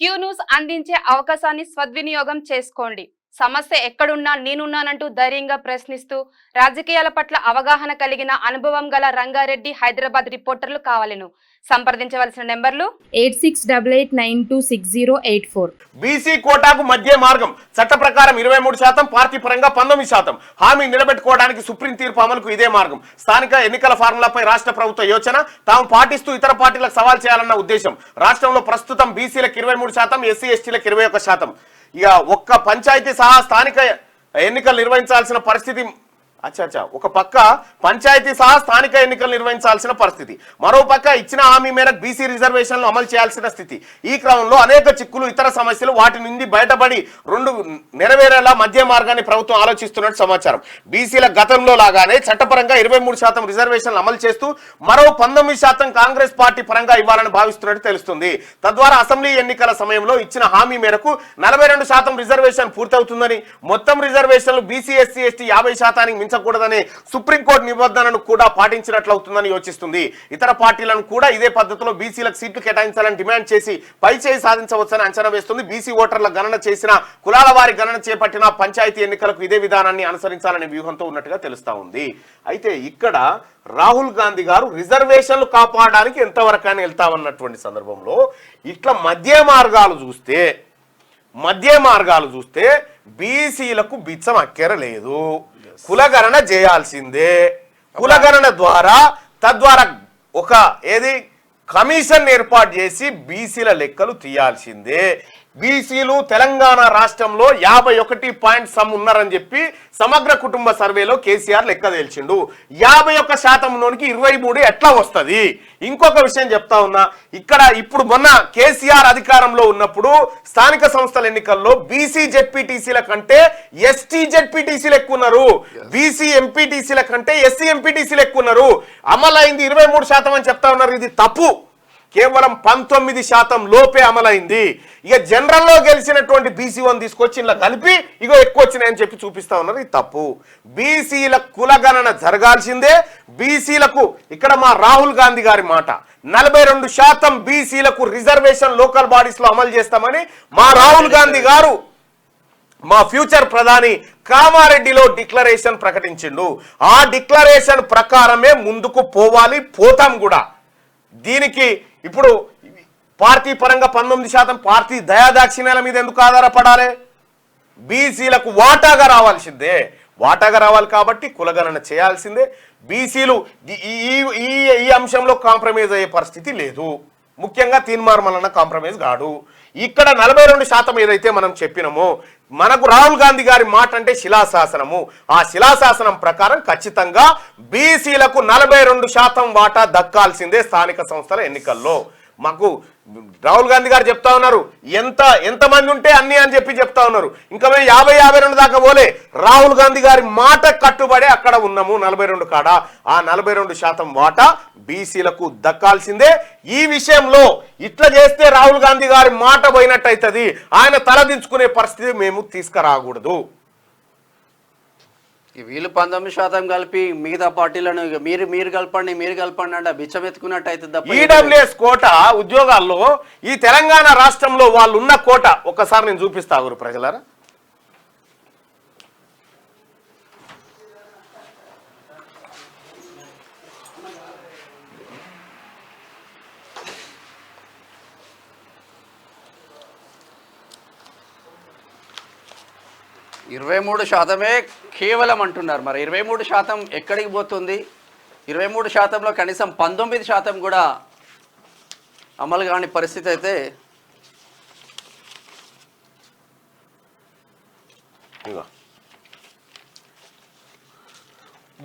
Q news అందించే అవకాశాన్ని సద్వినియోగం చేసుకోండి. సమస్య ఎక్కడున్నా నేనున్నానంటూ ధైర్యంగా ప్రశ్నిస్తూ రాజకీయాల పట్ల అవగాహన కలిగిన అనుభవం గల రంగారెడ్డి హైదరాబాద్ రిపోర్టర్లు కావాలను. సంప్రదించవలసిన నెంబర్లు 8688926084. బీసీ కోటాకు మధ్య మార్గం చట్ట ప్రకారం 23%, పార్టీ పరంగా 19%. హామీ నిలబెట్టుకోవడానికి సుప్రీం తీర్పు అమలుకు ఇదే మార్గం. స్థానిక ఎన్నికల ఫార్ములాపై రాష్ట్ర ప్రభుత్వ యోచన తాము పాటిస్తూ ఇతర పార్టీలకు సవాల్ చేయాలన్న ఉద్దేశం. రాష్ట్రంలో ప్రస్తుతం బీసీలకు 23%, ఎస్సీ ఎస్టీలకు 21%. ఇక ఒక్క పంచాయతీ సహా స్థానిక ఎన్నికలు నిర్వహించాల్సిన పరిస్థితి. ఒక పక్క పంచాయతీ సహా స్థానిక ఎన్నికలు నిర్వహించాల్సిన పరిస్థితి, మరో పక్క ఇచ్చిన హామీ మేరకు బీసీ రిజర్వేషన్లు అమలు చేయాల్సిన స్థితి. ఈ క్రమంలో అనేక చిక్కులు, ఇతర సమస్యలు, వాటి నుండి బయటపడి రెండు నెరవేరేలా మధ్య మార్గాన్ని ప్రభుత్వం ఆలోచిస్తున్నట్టు సమాచారం. బీసీల గతంలో లాగానే చట్టపరంగా 23% రిజర్వేషన్లు అమలు చేస్తూ మరో 19% కాంగ్రెస్ పార్టీ పరంగా ఇవ్వాలని భావిస్తున్నట్టు తెలుస్తుంది. తద్వారా అసెంబ్లీ ఎన్నికల సమయంలో ఇచ్చిన హామీ మేరకు 42% రిజర్వేషన్ పూర్తవుతుందని, మొత్తం రిజర్వేషన్లు బీసీ ఎస్సీ ఎస్టీ 50% కూడదని సుప్రీంకోర్టు నిబంధనను కూడా పాటించినట్లవుతుందని యోచిస్తుంది. ఇతర పార్టీలను కూడా ఇదే పద్ధతిలో బీసీలకు సీట్లు కేటాయించాలని డిమాండ్ చేసి పైచేయి సాధించవచ్చని అంచనా వేస్తుంది. బీసీ ఓటర్ల గణన చేసిన, కులాల వారి గణన చేపట్టిన పంచాయతీ ఎన్నికలకు ఇదే విధానాన్ని అనుసరించాలనే వ్యూహంతో ఉన్నట్టుగా తెలుస్తా ఉంది. అయితే ఇక్కడ రాహుల్ గాంధీ గారు రిజర్వేషన్లు కాపాడడానికి ఎంతవరకైనా వెళ్తామన్నటువంటి సందర్భంలో ఇట్లా మధ్య మార్గాలు చూస్తే బీసీలకు బిచ్చం అక్కరలేదు. కులగణన చేయాల్సిందే. కులగణన ద్వారా తద్వారా ఒక కమిషన్ ఏర్పాటు చేసి బీసీల లెక్కలు తీయాల్సిందే. బీసీలు తెలంగాణ రాష్ట్రంలో 51 ఉన్నారని చెప్పి సమగ్ర కుటుంబ సర్వేలో కేసీఆర్ లెక్క తేల్చిండు. 51%లోనికి 23 ఎట్లా వస్తుంది? ఇంకొక విషయం చెప్తా ఉన్నా, ఇక్కడ ఇప్పుడు మొన్న కేసీఆర్ అధికారంలో ఉన్నప్పుడు స్థానిక సంస్థల ఎన్నికల్లో బీసీ జెడ్పీటీసీల కంటే ఎస్టీ జెడ్పీటీసీలు ఎక్కువ ఉన్నారు, బీసీ ఎంపీటీసీల కంటే ఎస్సీ ఎంపీటీసీలు ఎక్కువ ఉన్నారు. అమలైంది 23% అని చెప్తా ఉన్నారు. ఇది తప్పు. కేవలం 19% లోపే అమలైంది. ఇక జనరల్లో గెలిచినటువంటి బీసీ1 తీసుకొచ్చి ఇలా కలిపి ఎక్కువ వచ్చినాయని చెప్పి చూపిస్తా ఉన్నారు. ఇది తప్పు. బీసీల కులగణన జరగాల్సిందే. బీసీలకు ఇక్కడ మా రాహుల్ గాంధీ గారి మాట, 42% బీసీలకు రిజర్వేషన్ లోకల్ బాడీస్ లో అమలు చేస్తామని మా రాహుల్ గాంధీ గారు మా ఫ్యూచర్ ప్రధాని కామారెడ్డిలో డిక్లరేషన్ ప్రకటించిండు. ఆ డిక్లరేషన్ ప్రకారమే ముందుకు పోతాం కూడా. దీనికి ఇప్పుడు పార్టీ పరంగా 19%, పార్టీ దయాదాక్షిణ్యాల మీద ఎందుకు ఆధారపడాలి? బీసీలకు వాటాగా రావాలి కాబట్టి కులగణన చేయాల్సిందే. బీసీలు ఈ అంశంలో కాంప్రమైజ్ అయ్యే పరిస్థితి లేదు. ముఖ్యంగా తీన్మార్ మల్లన్న కాంప్రమైజ్ కాడు. ఇక్కడ 42% ఏదైతే మనం చెప్పినామో, మనకు రాహుల్ గాంధీ గారి మాట అంటే శిలాశాసనము. ఆ శిలాశాసనం ప్రకారం ఖచ్చితంగా బీసీలకు 42% వాటా దక్కాల్సిందే స్థానిక సంస్థల ఎన్నికల్లో. మాకు రాహుల్ గాంధీ గారు చెప్తా ఉన్నారు, ఎంతమంది ఉంటే అన్ని అని చెప్పి చెప్తా ఉన్నారు. ఇంకా మేము 50-52 దాకా పోలే. రాహుల్ గాంధీ గారి మాట కట్టుబడి అక్కడ ఉన్నాము 42 కాడ. ఆ 42% వాటా బీసీలకు దక్కాల్సిందే. ఈ విషయంలో ఇట్లా చేస్తే రాహుల్ గాంధీ గారి మాట పోయినట్టయితది. ఆయన తలదించుకునే పరిస్థితి మేము తీసుకురాకూడదు. వీళ్ళు 19% కలిపి మిగతా పార్టీలను మీరు కలపండి అంటే బిచ్చం ఎత్తుకున్నట్టు అవుతుంది. ఈడబ్ల్యూఎస్ కోట ఉద్యోగాల్లో ఈ తెలంగాణ రాష్ట్రంలో వాళ్ళు ఉన్న కోట ఒకసారి నేను చూపిస్తా ప్రజలారా. %23 కేవలం అంటున్నారు. మరి 23% ఎక్కడికి పోతుంది? 23%లో కనీసం 19% కూడా అమలు కాని పరిస్థితి అయితే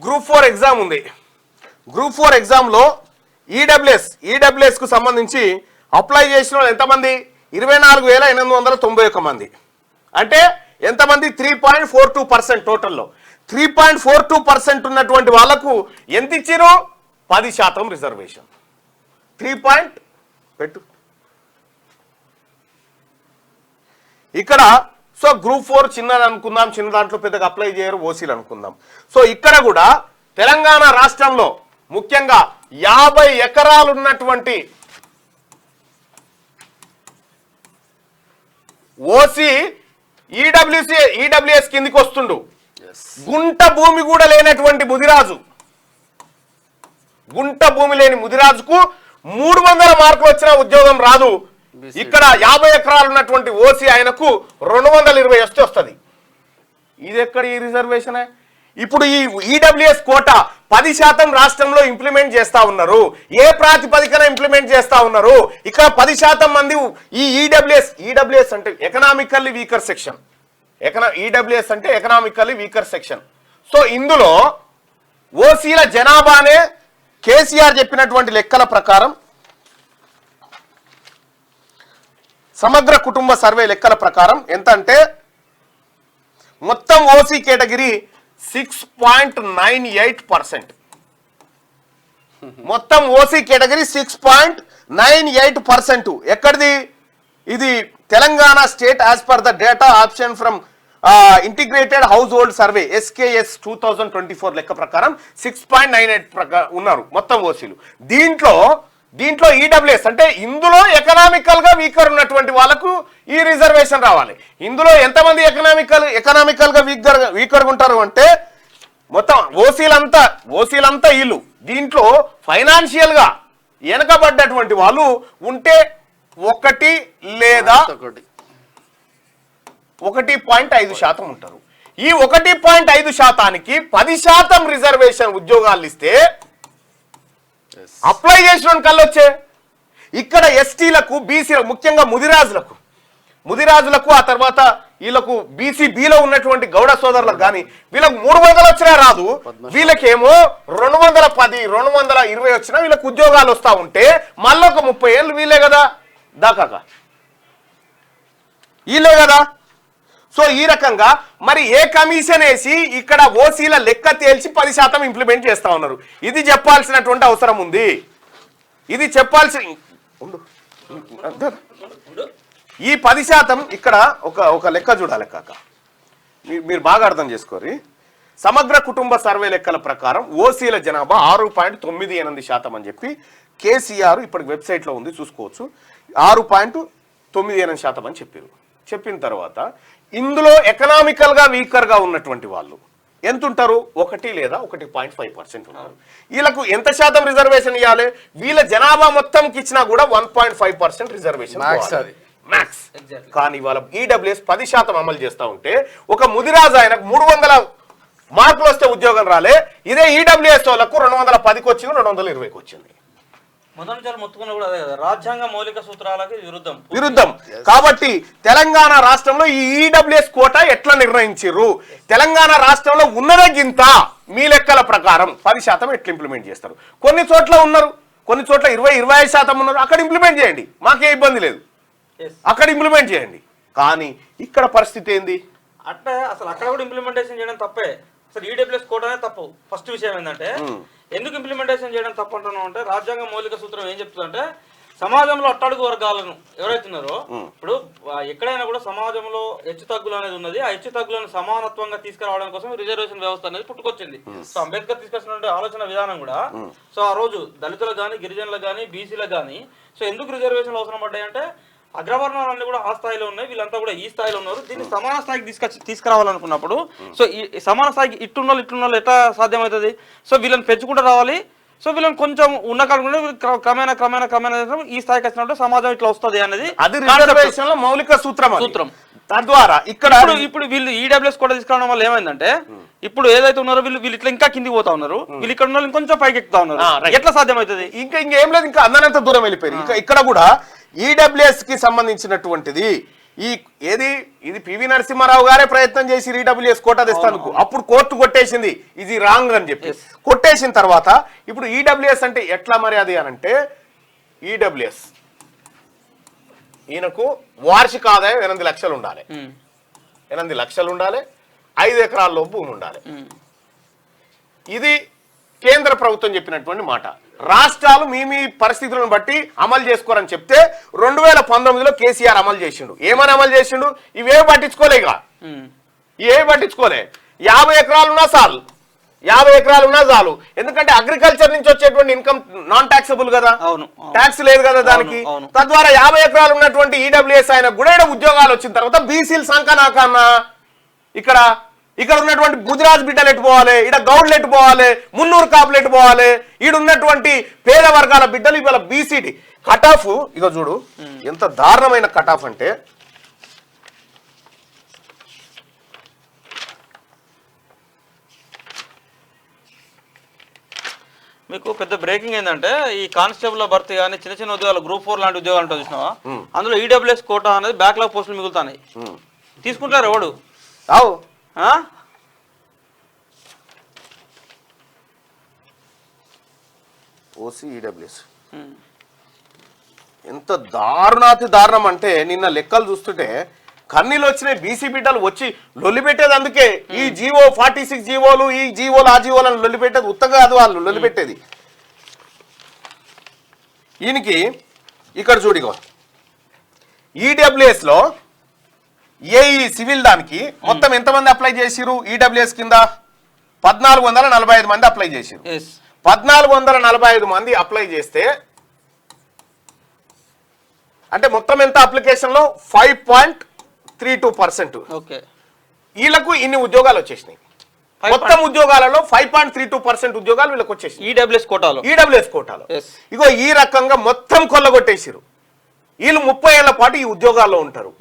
గ్రూప్ 4 ఎగ్జామ్ ఉంది. గ్రూప్ 4 ఎగ్జామ్లో ఈడబ్ల్యూఎస్ కు సంబంధించి అప్లై చేసిన వాళ్ళు ఎంతమంది? 24,891 మంది. అంటే ఎంతమంది? 3.42% టోటల్లో. 3.42% ఉన్నటువంటి వాళ్లకు ఎంత ఇచ్చారు? 10% రిజర్వేషన్. 3 పెట్టు ఇక్కడ. సో గ్రూప్ 4 చిన్నది అనుకుందాం, చిన్న దాంట్లో పెద్దగా అప్లై చేయరు, ఓసీలు అనుకుందాం. సో ఇక్కడ కూడా తెలంగాణ రాష్ట్రంలో ముఖ్యంగా 50 ఎకరాలు ఉన్నటువంటి ఓసీ ఈడబ్ల్యూఎస్ కిందికి వస్తుండు. గుంట భూమి కూడా లేనటువంటి ముదిరాజు, గుంట భూమి లేని ముదిరాజుకు 300 మార్కులు వచ్చినా ఉద్యోగం రాదు. ఇక్కడ 50 ఎకరాలు ఉన్నటువంటి ఓసీ ఆయనకు 220 వస్తే వస్తుంది. ఇది ఎక్కడ ఈ రిజర్వేషన్? ఇప్పుడు ఈ ఈడబ్ల్యూఎస్ కోటా 10% రాష్ట్రంలో ఇంప్లిమెంట్ చేస్తా ఉన్నారు. ఏ ప్రాతిపదికన ఇంప్లిమెంట్ చేస్తా ఉన్నారు? ఇక్కడ 10% మంది ఈ ఈడబ్ల్యూఎస్ అంటే ఎకనామికల్లీ వీకర్ సెక్షన్, ఈడబ్ల్యూఎస్ అంటే ఎకనామికల్లీ వీకర్ సెక్షన్. సో ఇందులో ఓసీల జనాభానే కేసీఆర్ చెప్పినటువంటి లెక్కల ప్రకారం, సమగ్ర కుటుంబ సర్వే లెక్కల ప్రకారం ఎంత అంటే మొత్తం ఓసీ కేటగిరీ 6.98%. మొత్తం ఓసీ కేటగిరీ 6.98%. ఎక్కడిది ఇది? Telangana state as per the data option from integrated house hold survey SKS 2024 లెక్క ప్రకారం 6.98 ఉన్నారు మొత్తం ఓసీలు. దీంట్లో ఈడబ్ల్యూఎస్ అంటే ఇందులో ఎకనామికల్ గా వీకర్ ఉన్నటువంటి వాళ్ళకు ఈ రిజర్వేషన్ రావాలి. ఇందులో ఎంతమంది ఎకనామికల్ గా వీకర్ ఉంటారు అంటే మొత్తం ఓసీలంతా వీళ్ళు. దీంట్లో ఫైనాన్షియల్ గా వెనకబడ్డటువంటి వాళ్ళు ఉంటే 1 లేదా 1.5% ఉంటారు. ఈ 1.5%కి 10% రిజర్వేషన్ ఉద్యోగాలు ఇస్తే అప్లై చేసిన కళ్ళొచ్చే. ఇక్కడ ఎస్టీలకు, బీసీలకు, ముఖ్యంగా ముదిరాజులకు ఆ తర్వాత వీళ్ళకు బీసీబీలో ఉన్నటువంటి గౌడ సోదరులకు కానీ వీళ్ళకు 300 వచ్చినా రాదు. వీళ్ళకేమో 210, 220 వచ్చినా వీళ్ళకి ఉద్యోగాలు వస్తా ఉంటే మళ్ళీ ఒక 30 ఏళ్ళు వీళ్ళే కదా దాకా వీళ్ళే కదా. సో ఈ రకంగా మరి ఏ కమిషన్ వేసి ఇక్కడ ఓసీల లెక్క తేల్చి 10% ఇంప్లిమెంట్ చేస్తా ఉన్నారు? ఇది చెప్పాల్సినటువంటి అవసరం ఉంది. ఇది చెప్పాల్సి ఈ 10% ఇక్కడ ఒక లెక్క చూడాలి కాక, మీరు బాగా అర్థం చేసుకోరి. సమగ్ర కుటుంబ సర్వే లెక్కల ప్రకారం ఓసీల జనాభా 6.98% అని చెప్పి కేసీఆర్ ఇప్పటికి వెబ్సైట్లో ఉంది, చూసుకోవచ్చు. 6.98% అని చెప్పిన తర్వాత ఇందులో ఎకనామికల్ గా వీకర్ గా ఉన్నటువంటి వాళ్ళు ఎంత ఉంటారు? 1 లేదా 1.5% ఉన్నారు. వీళ్ళకు ఎంత శాతం రిజర్వేషన్ ఇవ్వాలి? వీళ్ళ జనాభా మొత్తంకి ఇచ్చినా కూడా 1.5% రిజర్వేషన్ మ్యాక్స్. కానీ వాళ్ళ ఈడబ్ల్యూఎస్ 10% అమలు చేస్తా ఉంటే ఒక ముదిరాజు ఆయనకు 300 మార్కులు వస్తే ఉద్యోగం రాలే. ఇదే ఈడబ్ల్యూఎస్ వాళ్ళకు 210కి వచ్చింది, 220కి వచ్చింది. రాజ్యాంగ మౌలిక సూత్రాలకు విరుద్ధం. కాబట్టి తెలంగాణ రాష్ట్రంలో ఈ ఈడబ్ల్యూఎస్ కోటా ఎట్లా నిర్ణయించారు? తెలంగాణ రాష్ట్రంలో ఉన్నదే గింత, మీ లెక్కల ప్రకారం 10% ఎట్లా ఇంప్లిమెంట్ చేస్తారు? కొన్ని చోట్ల ఉన్నారు, కొన్ని చోట్ల 20-25% ఉన్నారు. అక్కడ ఇంప్లిమెంట్ చేయండి, మాకే ఇబ్బంది లేదు, అక్కడ ఇంప్లిమెంట్ చేయండి. కానీ ఇక్కడ పరిస్థితి ఏంది అంటే అసలు అక్కడ కూడా ఇంప్లిమెంటేషన్ చేయడం తప్పే. అసలు ఈడబ్ల్యూఎస్ కోటానే తప్పు. ఫస్ట్ విషయం ఏంటంటే ఎందుకు ఇంప్లిమెంటేషన్ చేయడం తప్పు అంటున్నాం అంటే రాజ్యాంగ మౌలిక సూత్రం ఏం చెప్తుందంటే సమాజంలో అట్టడుగు వర్గాలను ఎవరైతే ఉన్నారో, ఇప్పుడు ఎక్కడైనా కూడా సమాజంలో హెచ్చు తగ్గులు అనేది ఉన్నది. ఆ హెచ్చు తగ్గులను సమానత్వంగా తీసుకురావడం కోసం రిజర్వేషన్ వ్యవస్థ అనేది పుట్టుకొచ్చింది. సో అంబేద్కర్ తీసుకొచ్చినటువంటి ఆలోచన విధానం కూడా సో ఆ రోజు దళితులకు కానీ, గిరిజనులకు కానీ, బీసీలకు కానీ సో ఎందుకు రిజర్వేషన్లు అవసరం పడ్డాయి అంటే అగ్రవర్ణాలన్నీ కూడా ఆ స్థాయిలో ఉన్నాయి, వీళ్ళంతా కూడా ఈ స్థాయిలో ఉన్నారు. దీన్ని సమాన స్థాయికి తీసుకురావాలనుకున్నప్పుడు సో ఈ సమాన స్థాయికి ఇట్టున్నోళ్ళు ఎట్లా సాధ్యమవుతుంది? సో వీళ్ళని పెంచుకుంటూ రావాలి. సో వీళ్ళని కొంచెం ఉన్న కాకుండా క్రమేణా ఈ స్థాయికి వచ్చినప్పుడు సమాజం ఇట్లా వస్తుంది అనేది అది రిజర్వేషన్ లో మౌలిక సూత్రం. తద్వారా ఇక్కడ ఇప్పుడు వీళ్ళు ఈడబ్ల్యూఎస్ కూడా తీసుకురావడం వల్ల ఏమైందంటే ఇప్పుడు ఏదైతే ఉన్నారో వీళ్ళు ఇట్లా ఇంకా కిందికి పోతా ఉన్నారు, వీళ్ళు ఇక్కడ ఉన్న ఇంకొంచెం పైకి ఎక్కుతా ఉన్నారు. ఎట్లా సాధ్యమవుతుంది? ఇంకేం లేదు, ఇంకా అందరంత దూరం వెళ్ళిపోయారు. ఇక్కడ కూడా ఈడబ్ల్యూఎస్ కి సంబంధించినటువంటిది ఇది పివి నరసింహారావు గారే ప్రయత్నం చేసి ఈడబ్ల్యూఎస్ కోటా తెస్తాను. అప్పుడు కోర్టు కొట్టేసింది ఇది రాంగ్ అని చెప్పి. కొట్టేసిన తర్వాత ఇప్పుడు ఈడబ్ల్యూఎస్ అంటే ఎట్లా మరి అది అనంటే ఈడబ్ల్యూఎస్ ఈయనకు వార్షిక ఆదాయం 8 లక్షలు ఉండాలి, 8 లక్షలు ఉండాలి, 5 ఎకరాల్లో భూమి ఉండాలి. ఇది కేంద్ర ప్రభుత్వం చెప్పినటువంటి మాట. రాష్ట్రాలు మీ పరిస్థితులను బట్టి అమలు చేసుకోరని చెప్తే 2019లో కేసీఆర్ అమలు చేసిండు. ఏమని అమలు చేసిండు? ఇవేమి పట్టించుకోలేక, ఏమి పట్టించుకోలే. 50 ఎకరాలు ఉన్నా చాలు, 50 ఎకరాలు ఉన్నా చాలు, ఎందుకంటే అగ్రికల్చర్ నుంచి వచ్చేటువంటి ఇన్కమ్ నాన్ ట్యాక్సబుల్ కదా, అవును, ట్యాక్స్ లేదు కదా దానికి. అవును. తద్వారా 50 ఎకరాలు ఉన్నటువంటి ఈడబ్ల్యూఎస్ ఆయన కూడా ఈడ ఉద్యోగాలు వచ్చిన తర్వాత బీసీలు సంకనాకన్నా ఇక్కడ ఉన్నటువంటి గుజరాత్ బిడ్డలు ఎటు పోవాలి, ఇక్కడ గౌడ్లు ఎటు పోవాలి, మున్నూరు కాపులు ఎటు పోవాలి, ఈడ ఉన్నటువంటి పేద వర్గాల బిడ్డలు ఇవాళ బీసీడి కట్ ఆఫ్ ఇక చూడు ఎంత దారుణమైన కట్ ఆఫ్ అంటే మీకు పెద్ద బ్రేకింగ్ ఏంటంటే ఈ కానిస్టేబుల్ భర్తీ కానీ చిన్న చిన్న ఉద్యోగాలు గ్రూప్ 4 లాంటి ఉద్యోగాలు ఉంటాయి చూసినావా, అందులో ఈడబ్ల్యూఎస్ కోటా అనేది బ్యాక్లాగ్ పోస్టులు మిగులుతాయి. తీసుకుంటారు ఎవడు? అవు ఓసీ ఈడబ్ల్యూఎస్ ఎంత దారుణాతి దారుణం అంటే నిన్న లెక్కలు చూస్తుంటే కన్నీళ్ళు వచ్చినాయి. బీసీ బిడ్డలు వచ్చి లొల్లి పెట్టేది అందుకే ఈ జీవో 46 జీవోలు ఈ జీవోలు ఆ జీవోలను లొల్లి పెట్టేది ఉత్తగా కాదు, వాళ్ళు లొల్లి పెట్టేది. ఈయనకి ఇక్కడ చూడిగో ఈడబ్ల్యూఎస్ లో ఏఈ సివిల్ దానికి మొత్తం ఎంతమంది అప్లై చేసిరు ఈడబ్ల్యూఎస్ కింద 1445 మంది అప్లై చేసిరు. 1445 మంది అప్లై చేస్తే అంటే మొత్తం ఎంత అప్లికేషన్ లో 5.32%. ఓకే, వీళ్ళకు ఇన్ని ఉద్యోగాలు వచ్చేసినాయి. మొత్తం ఉద్యోగాలలో 5.32% ఉద్యోగాలు వీళ్ళకి వచ్చేసి ఈడబ్ల్యూఎస్ కోటాలో. ఇగో ఈ రకంగా మొత్తం కొల్లగొట్టేసిరు. వీళ్ళు 30 ఏళ్ల పాటు ఈ ఉద్యోగాల్లో ఉంటారు,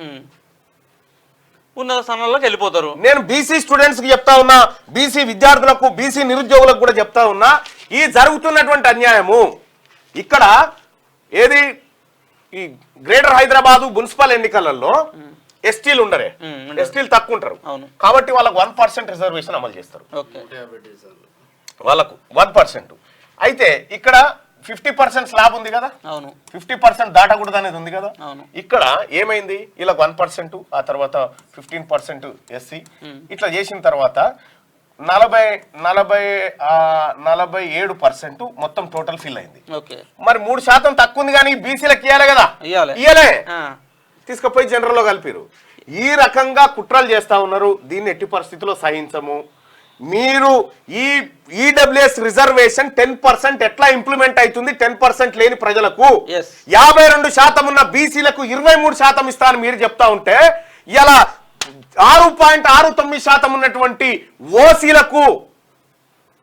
ఉన్నత స్థానాల్లోకి వెళ్ళిపోతారు. నేను బీసీ స్టూడెంట్స్ కి చెప్తా ఉన్నా, బీసీ విద్యార్థులకు బీసీ నిరుద్యోగులకు కూడా చెప్తా ఉన్నా, ఈ జరుగుతున్నటువంటి అన్యాయము ఇక్కడ ఏది ఈ గ్రేటర్ హైదరాబాద్ మున్సిపల్ ఎన్నికలలో ఎస్టీలు ఉండరే, ఎస్టీలు తక్కువ ఉంటారు కాబట్టి వాళ్ళకు 1% రిజర్వేషన్ అమలు చేస్తారు. వాళ్ళకు 1%. అయితే ఇక్కడ 50% స్లాబ్ ఉంది కదా, 50% దాటకూడదు అనేది ఉంది కదా. ఇక్కడ ఏమైంది, ఇలా 1%, ఆ తర్వాత 15% ఎస్సీ, ఇట్లా చేసిన తర్వాత 47% మొత్తం టోటల్ ఫిల్ అయింది. మరి 3% తక్కువ ఉంది కానీ బీసీలకు ఇయ్యాలి కదా, ఇయ్యలే, తీసుకుపోయి జనరల్ లో కలిపిరు. ఈ రకంగా కుట్రలు చేస్తా ఉన్నారు. దీన్ని ఎట్టి పరిస్థితుల్లో సహించము. మీరు ఈ ఈడబ్ల్యూఎస్ రిజర్వేషన్ 10% ఎట్లా ఇంప్లిమెంట్ అవుతుంది, 10% లేని ప్రజలకు 52% ఉన్న బీసీలకు 23% ఇస్తాను మీరు చెప్తా ఉంటే, ఇలా 6.69% ఉన్నటువంటి ఓసీలకు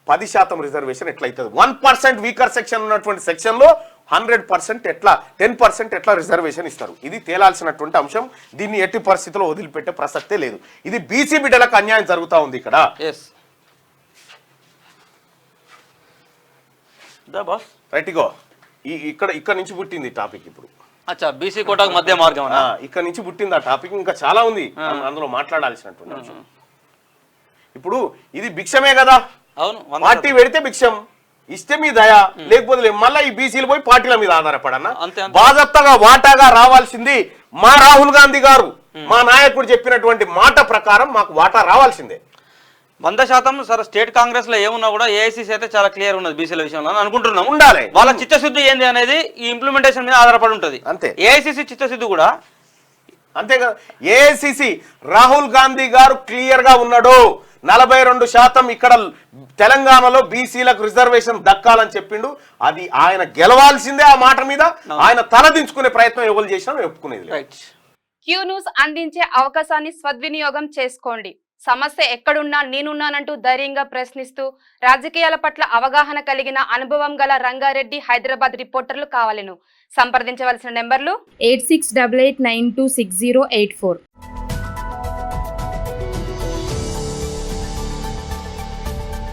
10% రిజర్వేషన్ ఎట్లయితుంది? 1% వీకర్ సెక్షన్ ఉన్నటువంటి సెక్షన్ లో 100% ఎట్లా 10% ఎట్లా రిజర్వేషన్ ఇస్తారు? ఇది తేలాల్సినటువంటి అంశం. దీన్ని ఎట్టి పరిస్థితుల్లో వదిలిపెట్టే ప్రసక్తే లేదు. ఇది బీసీ బిడ్డలకు అన్యాయం జరుగుతా ఉంది ఇక్కడ. రైట్గో ఇక్కడ నుంచి పుట్టింది టాపిక్. ఇప్పుడు బీసీ కోటాకు మధ్య మార్గం ఇక్కడ నుంచి పుట్టింది ఆ టాపిక్. ఇంకా చాలా ఉంది అందులో మాట్లాడాల్సినటువంటి అంశం. ఇప్పుడు ఇది భిక్షమే కదా, పార్టీ పెడితే భిక్షం, ఇస్తే మీ దయ, లేకపోతే మళ్ళీ ఈ బీసీలు పోయి పార్టీల మీద ఆధారపడన్నా. బాధ్యతగా వాటాగా రావాల్సింది మా రాహుల్ గాంధీ గారు, మా నాయకుడు చెప్పినటువంటి మాట ప్రకారం మాకు వాటా రావాల్సిందే 100%. సరే, స్టేట్ కాంగ్రెస్ లో ఏమున్నా కూడా ఏఐసీసీ అయితే చాలా క్లియర్ ఉన్నది బీసీల విషయంలో అనుకుంటున్నాం. ఉండాలి. వాళ్ళ చిత్తశుద్ధి ఏంది అనేది ఈ ఇంప్లిమెంటేషన్ మీద ఆధారపడి ఉంటుంది. అంతే. ఏఐసీసీ చిత్తశుద్ధి కూడా అంతే కదా. ఏఐసీసీ రాహుల్ గాంధీ గారు క్లియర్ గా ఉన్నాడు. 42% ఇక్కడ తెలంగాణలో బీసీలకు రిజర్వేషన్ దక్కాలని చెప్పిండు. అది ఆయన గెలవాల్సిందే. ఆ మాట మీద ఆయన తలదించుకునే ప్రయత్నం ఎవరు చేసినా ఒప్పుకునేది. క్యూ న్యూస్ అందించే అవకాశాన్ని సద్వినియోగం చేసుకోండి. సమస్య ఎక్కడున్నా నేనున్నానంటూ ధైర్యంగా ప్రశ్నిస్తూ రాజకీయాల పట్ల అవగాహన కలిగిన అనుభవం గల రంగారెడ్డి హైదరాబాద్ రిపోర్టర్లు కావాలను సంప్రదించవలసిన నెంబర్లు 8688926084.